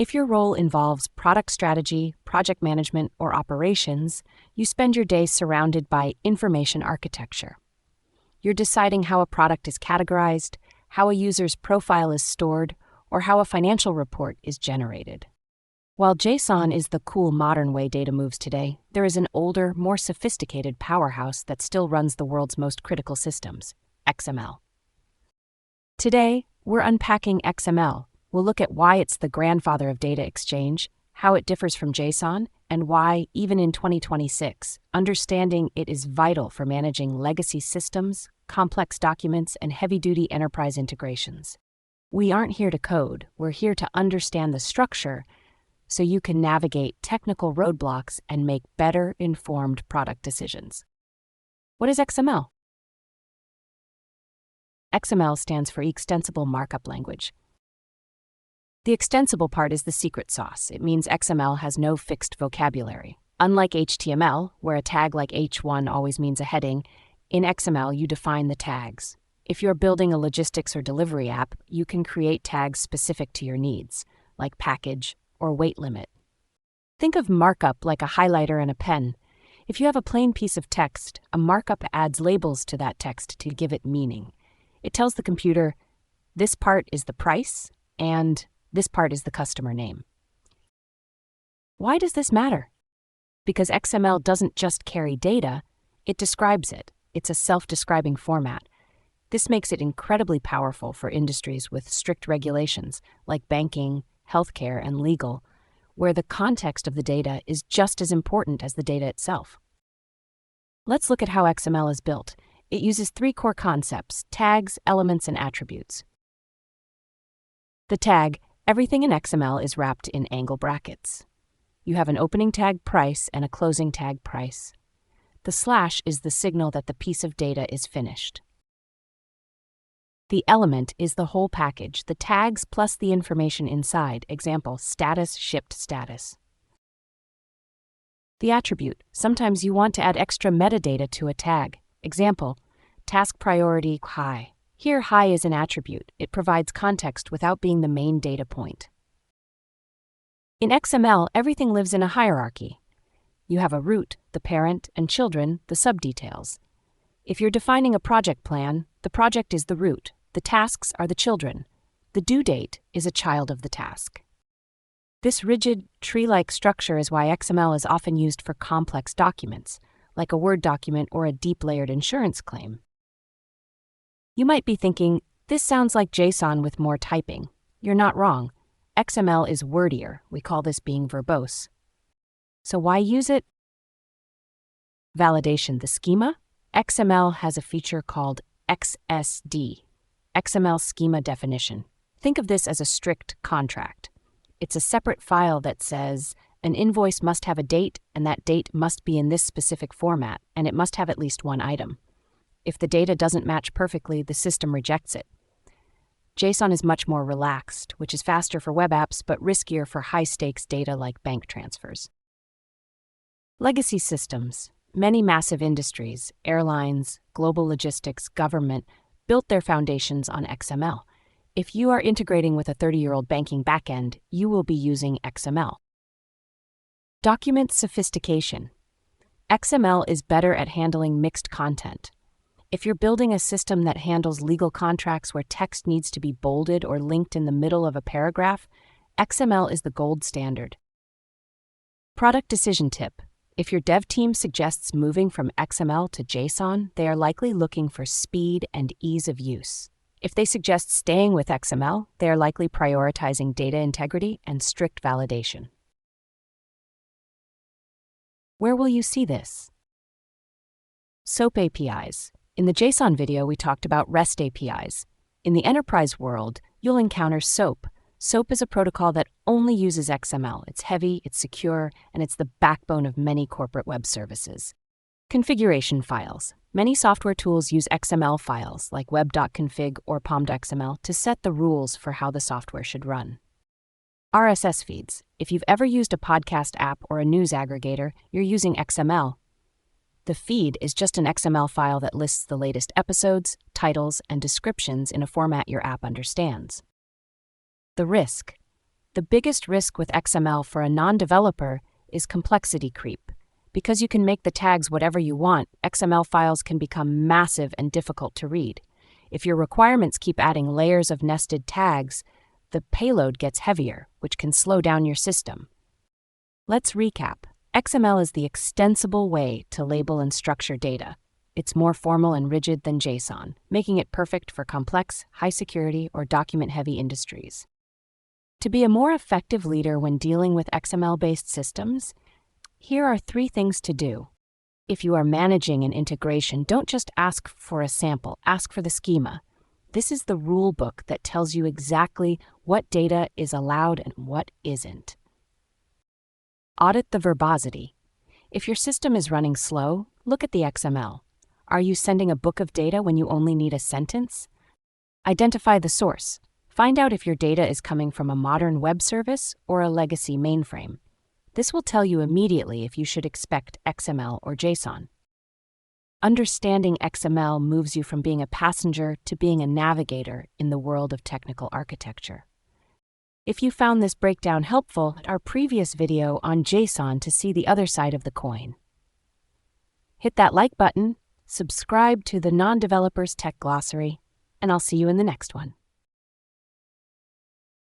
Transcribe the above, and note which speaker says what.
Speaker 1: If your role involves product strategy, project management, or operations, you spend your day surrounded by information architecture. You're deciding how a product is categorized, how a user's profile is stored, or how a financial report is generated. While JSON is the cool modern way data moves today, there is an older, more sophisticated powerhouse that still runs the world's most critical systems, XML. Today, we're unpacking XML. We'll look at why it's the grandfather of data exchange, how it differs from JSON, and why, even in 2026, understanding it is vital for managing legacy systems, complex documents, and heavy-duty enterprise integrations. We aren't here to code, we're here to understand the structure so you can navigate technical roadblocks and make better informed product decisions. What is XML? XML stands for Extensible Markup Language. The extensible part is the secret sauce. It means XML has no fixed vocabulary. Unlike HTML, where a tag like H1 always means a heading, in XML you define the tags. If you're building a logistics or delivery app, you can create tags specific to your needs, like package or weight limit. Think of markup like a highlighter and a pen. If you have a plain piece of text, a markup adds labels to that text to give it meaning. It tells the computer, this part is the price, and this part is the customer name. Why does this matter? Because XML doesn't just carry data, it describes it. It's a self-describing format. This makes it incredibly powerful for industries with strict regulations, like banking, healthcare, and legal, where the context of the data is just as important as the data itself. Let's look at how XML is built. It uses 3 core concepts: tags, elements, and attributes. The tag, everything in XML is wrapped in angle brackets. You have an opening tag price and a closing tag price. The slash is the signal that the piece of data is finished. The element is the whole package, the tags plus the information inside. Example, status, shipped status. The attribute, sometimes you want to add extra metadata to a tag. Example, task priority high. Here, high is an attribute. It provides context without being the main data point. In XML, everything lives in a hierarchy. You have a root, the parent, and children, the subdetails. If you're defining a project plan, the project is the root. The tasks are the children. The due date is a child of the task. This rigid, tree-like structure is why XML is often used for complex documents, like a Word document or a deep-layered insurance claim. You might be thinking, this sounds like JSON with more typing. You're not wrong. XML is wordier. We call this being verbose. So why use it? Validation, the schema. XML has a feature called XSD. XML schema definition. Think of this as a strict contract. It's a separate file that says, an invoice must have a date, and that date must be in this specific format, and it must have at least one item. If the data doesn't match perfectly, the system rejects it. JSON is much more relaxed, which is faster for web apps, but riskier for high-stakes data like bank transfers. Legacy systems. Many massive industries, airlines, global logistics, government, built their foundations on XML. If you are integrating with a 30-year-old banking backend, you will be using XML. Document sophistication. XML is better at handling mixed content. If you're building a system that handles legal contracts where text needs to be bolded or linked in the middle of a paragraph, XML is the gold standard. Product decision tip. If your dev team suggests moving from XML to JSON, they are likely looking for speed and ease of use. If they suggest staying with XML, they are likely prioritizing data integrity and strict validation. Where will you see this? SOAP APIs. In the JSON video, we talked about REST APIs. In the enterprise world, you'll encounter SOAP. SOAP is a protocol that only uses XML. It's heavy, it's secure, and it's the backbone of many corporate web services. Configuration files. Many software tools use XML files like web.config or pom.xml to set the rules for how the software should run. RSS feeds. If you've ever used a podcast app or a news aggregator, you're using XML. The feed is just an XML file that lists the latest episodes, titles, and descriptions in a format your app understands. The risk. The biggest risk with XML for a non-developer is complexity creep. Because you can make the tags whatever you want, XML files can become massive and difficult to read. If your requirements keep adding layers of nested tags, the payload gets heavier, which can slow down your system. Let's recap. XML is the extensible way to label and structure data. It's more formal and rigid than JSON, making it perfect for complex, high-security, or document-heavy industries. To be a more effective leader when dealing with XML-based systems, here are 3 things to do. If you are managing an integration, don't just ask for a sample, ask for the schema. This is the rule book that tells you exactly what data is allowed and what isn't. Audit the verbosity. If your system is running slow, look at the XML. Are you sending a book of data when you only need a sentence? Identify the source. Find out if your data is coming from a modern web service or a legacy mainframe. This will tell you immediately if you should expect XML or JSON. Understanding XML moves you from being a passenger to being a navigator in the world of technical architecture. If you found this breakdown helpful, our previous video on JSON to see the other side of the coin. Hit that like button, subscribe to the Non-Developers Tech Glossary, and I'll see you in the next one.